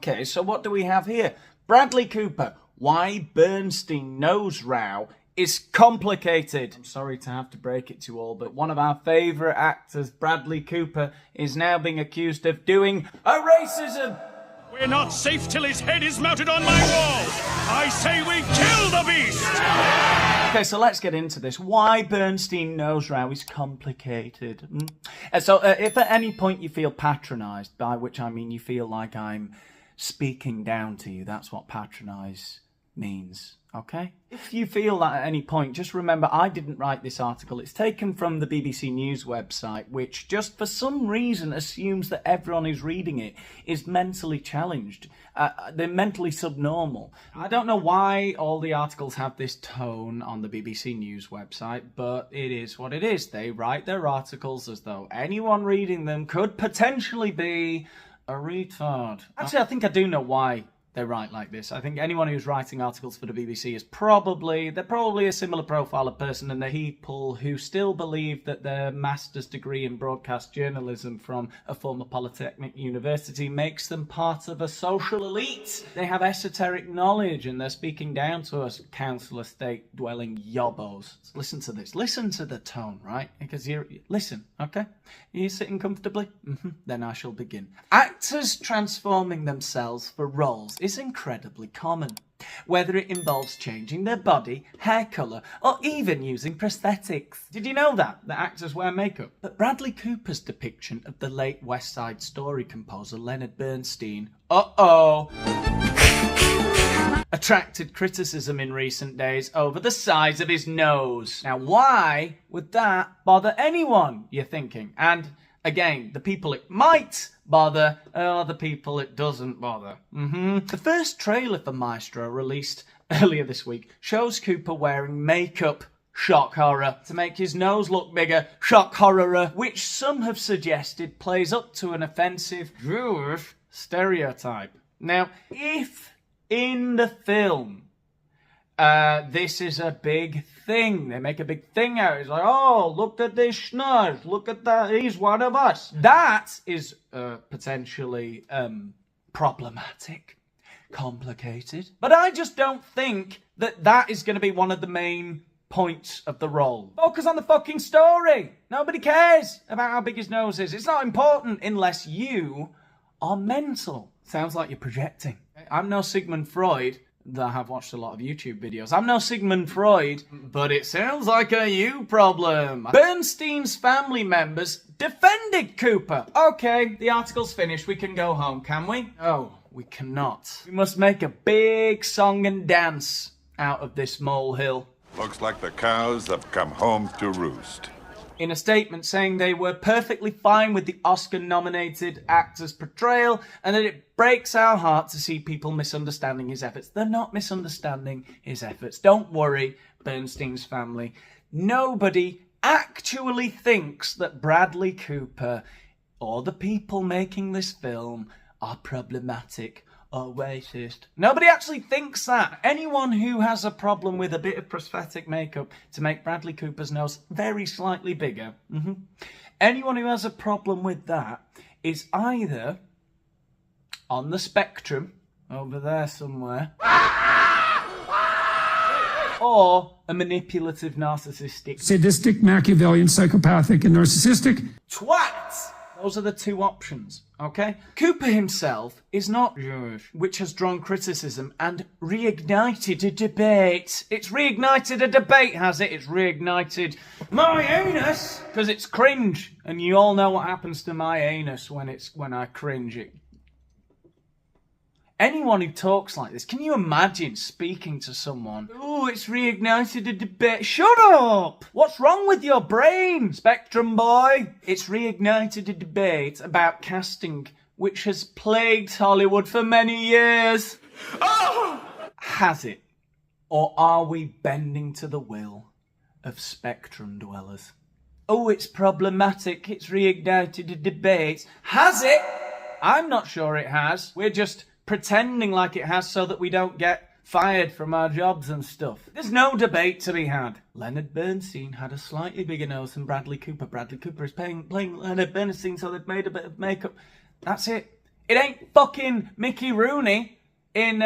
Okay, so what do we have here? Bradley Cooper. Why Bernstein nose row is complicated. I'm sorry to have to break it to you all, but one of our favourite actors, Bradley Cooper, is now being accused of doing a racism. We're not safe till his head is mounted on my wall. I say we kill the beast. Okay, so let's get into this. Why Bernstein nose row is complicated. So if at any point you feel patronised, by which I mean you feel like I'm speaking down to you, that's what patronise means, okay? If you feel that at any point, just remember I didn't write this article. It's taken from the BBC News website, which just for some reason assumes that everyone who's reading it is mentally challenged. They're mentally subnormal. I don't know why all the articles have this tone on the BBC News website, but it is what it is. They write their articles as though anyone reading them could potentially be a retard. Actually, I think I do know why they write like this. I think anyone who's writing articles for the BBC is probably a similar profile of person, and they're people who still believe that their master's degree in broadcast journalism from a former polytechnic university makes them part of a social elite. They have esoteric knowledge and they're speaking down to us council estate dwelling yobbos. Listen to this. Listen to the tone, right? Because listen, okay? Are you sitting comfortably? Then I shall begin. Actors transforming themselves for roles is incredibly common, whether it involves changing their body, hair colour, or even using prosthetics. Did you know that actors wear makeup? But Bradley Cooper's depiction of the late West Side Story composer Leonard Bernstein, attracted criticism in recent days over the size of his nose. Now, why would that bother anyone, you're thinking? And again, the people it might bother are the people it doesn't bother. The first trailer for Maestro, released earlier this week, shows Cooper wearing makeup, shock horror, to make his nose look bigger, shock horror, which some have suggested plays up to an offensive Jewish stereotype. Now, if in the film this is a big thing, they make a big thing out. It's like, oh, look at this schnoz, look at that, he's one of us. That is potentially problematic, complicated. But I just don't think that is going to be one of the main points of the role. Focus on the fucking story. Nobody cares about how big his nose is. It's not important unless you are mental. Sounds like you're projecting. I'm no Sigmund Freud. I have watched a lot of YouTube videos. I'm no Sigmund Freud, but it sounds like a you problem. Bernstein's family members defended Cooper. Okay, the article's finished. We can go home, can we? Oh, we cannot. We must make a big song and dance out of this molehill. Looks like the cows have come home to roost. In a statement saying they were perfectly fine with the Oscar-nominated actor's portrayal and that it breaks our heart to see people misunderstanding his efforts. They're not misunderstanding his efforts. Don't worry, Bernstein's family. Nobody actually thinks that Bradley Cooper or the people making this film are problematic or racist. Nobody actually thinks that. Anyone who has a problem with a bit of prosthetic makeup to make Bradley Cooper's nose very slightly bigger, anyone who has a problem with that is either on the spectrum, over there somewhere, or a manipulative, narcissistic, sadistic, Machiavellian, psychopathic, and narcissistic twat. Those are the two options, okay? Cooper himself is not Jewish, which has drawn criticism and reignited a debate. It's reignited a debate, has it? It's reignited my anus, because it's cringe. And you all know what happens to my anus when I cringe. Anyone who talks like this, can you imagine speaking to someone? Oh, it's reignited a debate. Shut up! What's wrong with your brain, Spectrum boy? It's reignited a debate about casting, which has plagued Hollywood for many years. Oh! Has it? Or are we bending to the will of Spectrum dwellers? Oh, it's problematic. It's reignited a debate. Has it? I'm not sure it has. We're just pretending like it has so that we don't get fired from our jobs and stuff. There's no debate to be had. Leonard Bernstein had a slightly bigger nose than Bradley Cooper. Bradley Cooper is playing Leonard Bernstein, so they've made a bit of makeup. That's it. It ain't fucking Mickey Rooney in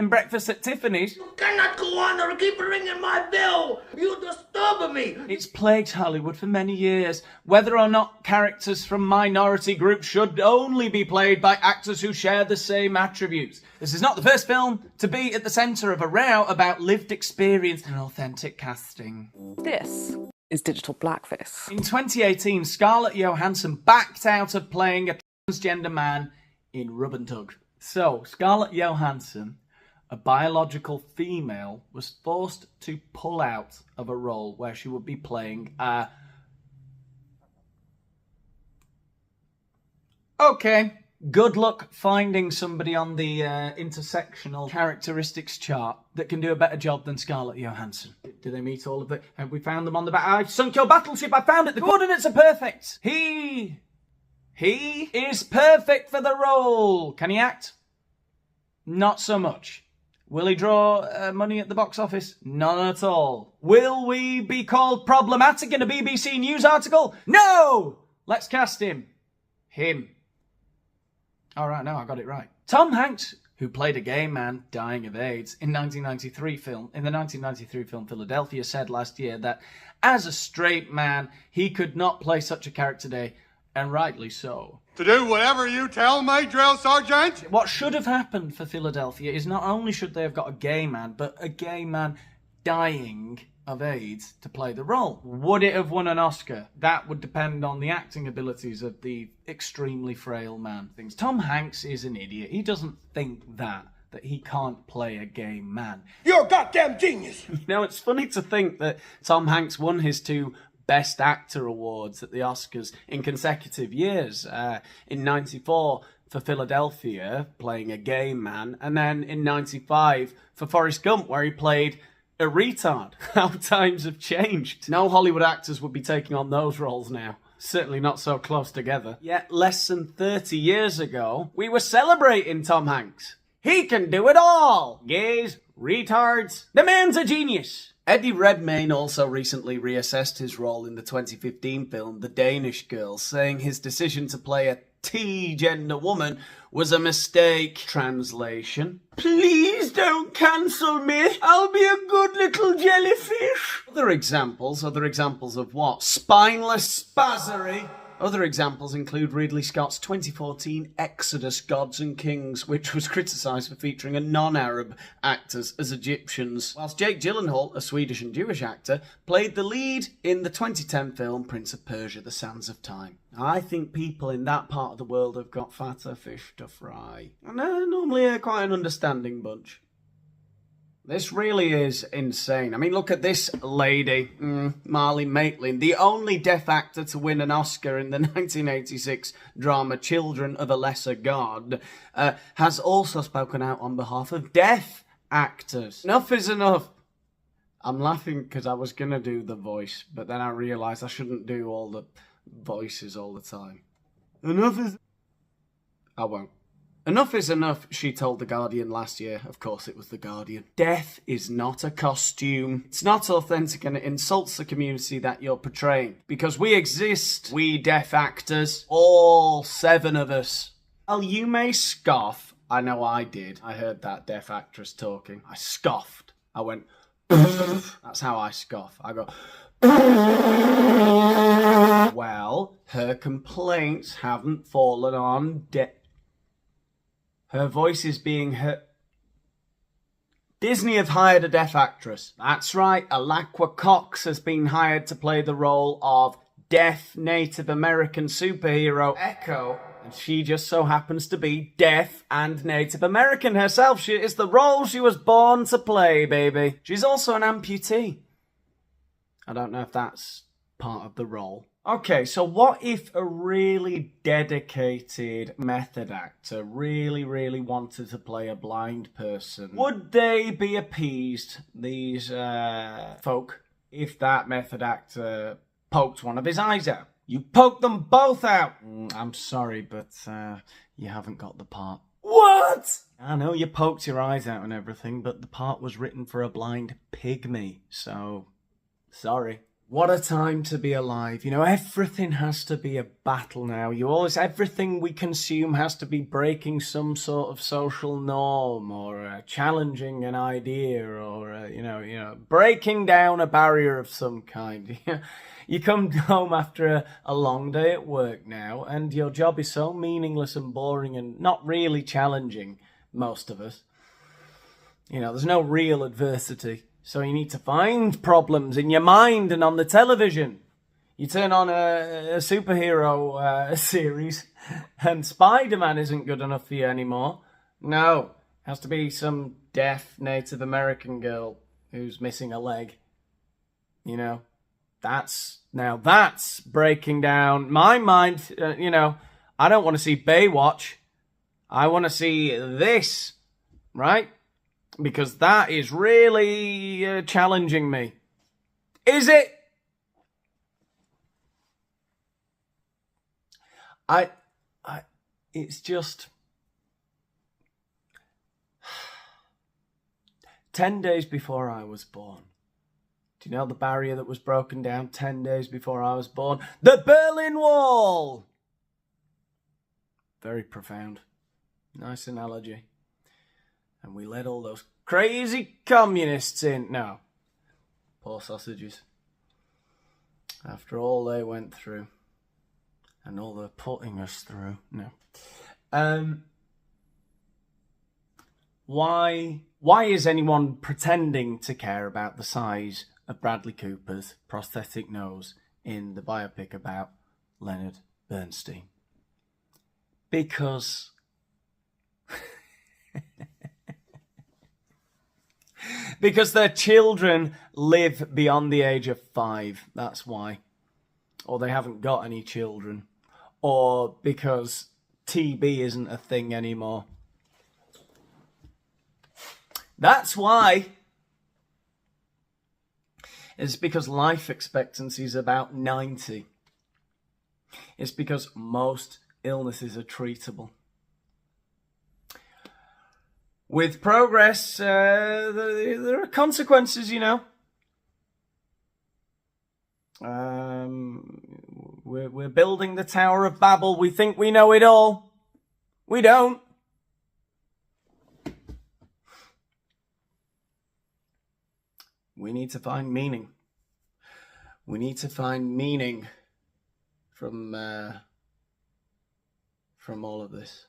Breakfast at Tiffany's. You cannot go on or keep ringing my bell. You disturb me. It's plagued Hollywood for many years. Whether or not characters from minority groups should only be played by actors who share the same attributes. This is not the first film to be at the centre of a row about lived experience and authentic casting. This is digital blackface. In 2018, Scarlett Johansson backed out of playing a transgender man in Rub and Tug. So, Scarlett Johansson, a biological female, was forced to pull out of a role where she would be playing a... Okay, good luck finding somebody on the intersectional characteristics chart that can do a better job than Scarlett Johansson. Do they meet all of it? Have we found them on the back? I sunk your battleship, I found it! The coordinates are perfect! He is perfect for the role. Can he act? Not so much. Will he draw money at the box office? None at all. Will we be called problematic in a BBC News article? No! Let's cast him. Him. All right, no, I got it right. Tom Hanks, who played a gay man dying of AIDS in the 1993 film Philadelphia, said last year that as a straight man, he could not play such a character today. And rightly so. To do whatever you tell me, drill sergeant? What should have happened for Philadelphia is not only should they have got a gay man, but a gay man dying of AIDS to play the role. Would it have won an Oscar? That would depend on the acting abilities of the extremely frail man. Tom Hanks is an idiot. He doesn't think that he can't play a gay man. You're a goddamn genius. You know, it's funny to think that Tom Hanks won his 2 Best Actor awards at the Oscars in consecutive years. In 94 for Philadelphia, playing a gay man, and then in 95 for Forrest Gump, where he played a retard. How times have changed. No Hollywood actors would be taking on those roles now. Certainly not so close together. Yet less than 30 years ago, we were celebrating Tom Hanks. He can do it all! Gays, retards, the man's a genius! Eddie Redmayne also recently reassessed his role in the 2015 film The Danish Girl, saying his decision to play a T-gender woman was a mistake. Translation: please don't cancel me. I'll be a good little jellyfish. Other examples of what? Spineless spazzery. Other examples include Ridley Scott's 2014 Exodus Gods and Kings, which was criticised for featuring a non-Arab actors as Egyptians, whilst Jake Gyllenhaal, a Swedish and Jewish actor, played the lead in the 2010 film Prince of Persia: The Sands of Time. I think people in that part of the world have got fatter fish to fry. And they're normally quite an understanding bunch. This really is insane. I mean, look at this lady, Marley Maitland, the only deaf actor to win an Oscar in the 1986 drama Children of a Lesser God, has also spoken out on behalf of deaf actors. Enough is enough. I'm laughing because I was going to do the voice, but then I realised I shouldn't do all the voices all the time. Enough is... I won't. Enough is enough, she told The Guardian last year. Of course it was The Guardian. Death is not a costume. It's not authentic, and it insults the community that you're portraying. Because we exist, we deaf actors, all 7 of us. Well, you may scoff. I know I did. I heard that deaf actress talking. I scoffed. I went, that's how I scoff. I go, well, her complaints haven't fallen on deaf. Her voice is being heard. Disney have hired a deaf actress. That's right, Alaqua Cox has been hired to play the role of deaf Native American superhero Echo. And she just so happens to be deaf and Native American herself. It's the role she was born to play, baby. She's also an amputee. I don't know if that's part of the role. Okay, so what if a really dedicated method actor really wanted to play a blind person? Would they be appeased, these folk, if that method actor poked one of his eyes out? You poked them both out! I'm sorry, but you haven't got the part. What? I know you poked your eyes out and everything, but the part was written for a blind pygmy, so sorry. What a time to be alive. You know, everything has to be a battle now. Everything we consume has to be breaking some sort of social norm or challenging an idea or, breaking down a barrier of some kind. You come home after a long day at work now and your job is so meaningless and boring and not really challenging, most of us. You know, there's no real adversity. So you need to find problems in your mind and on the television. You turn on a superhero series and Spider-Man isn't good enough for you anymore. No, it has to be some deaf Native American girl who's missing a leg. You know, that's breaking down my mind. I don't want to see Baywatch. I want to see this, right? Because that is really challenging me. Is it? It's just 10 days before I was born. Do you know the barrier that was broken down 10 days before I was born? The Berlin Wall! Very profound. Nice analogy. And we let all those crazy communists in. No. Poor sausages. After all they went through. And all they're putting us through. No. Why is anyone pretending to care about the size of Bradley Cooper's prosthetic nose in the biopic about Leonard Bernstein? Because... because their children live beyond the age of 5. That's why. Or they haven't got any children. Or because TB isn't a thing anymore. That's why. It's because life expectancy is about 90. It's because most illnesses are treatable. With progress, there are consequences, you know. We're building the Tower of Babel. We think we know it all. We don't. We need to find meaning. We need to find meaning from all of this.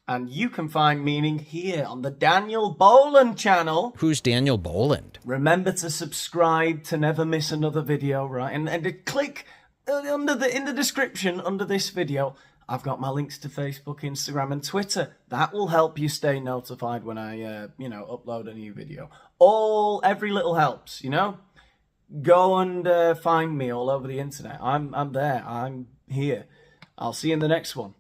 And you can find meaning here on the Daniel Boland channel. Who's Daniel Boland? Remember to subscribe to never miss another video, right? And to click in the description under this video. I've got my links to Facebook, Instagram, and Twitter. That will help you stay notified when I, upload a new video. Every little helps, you know. Go and find me all over the internet. I'm there. I'm here. I'll see you in the next one.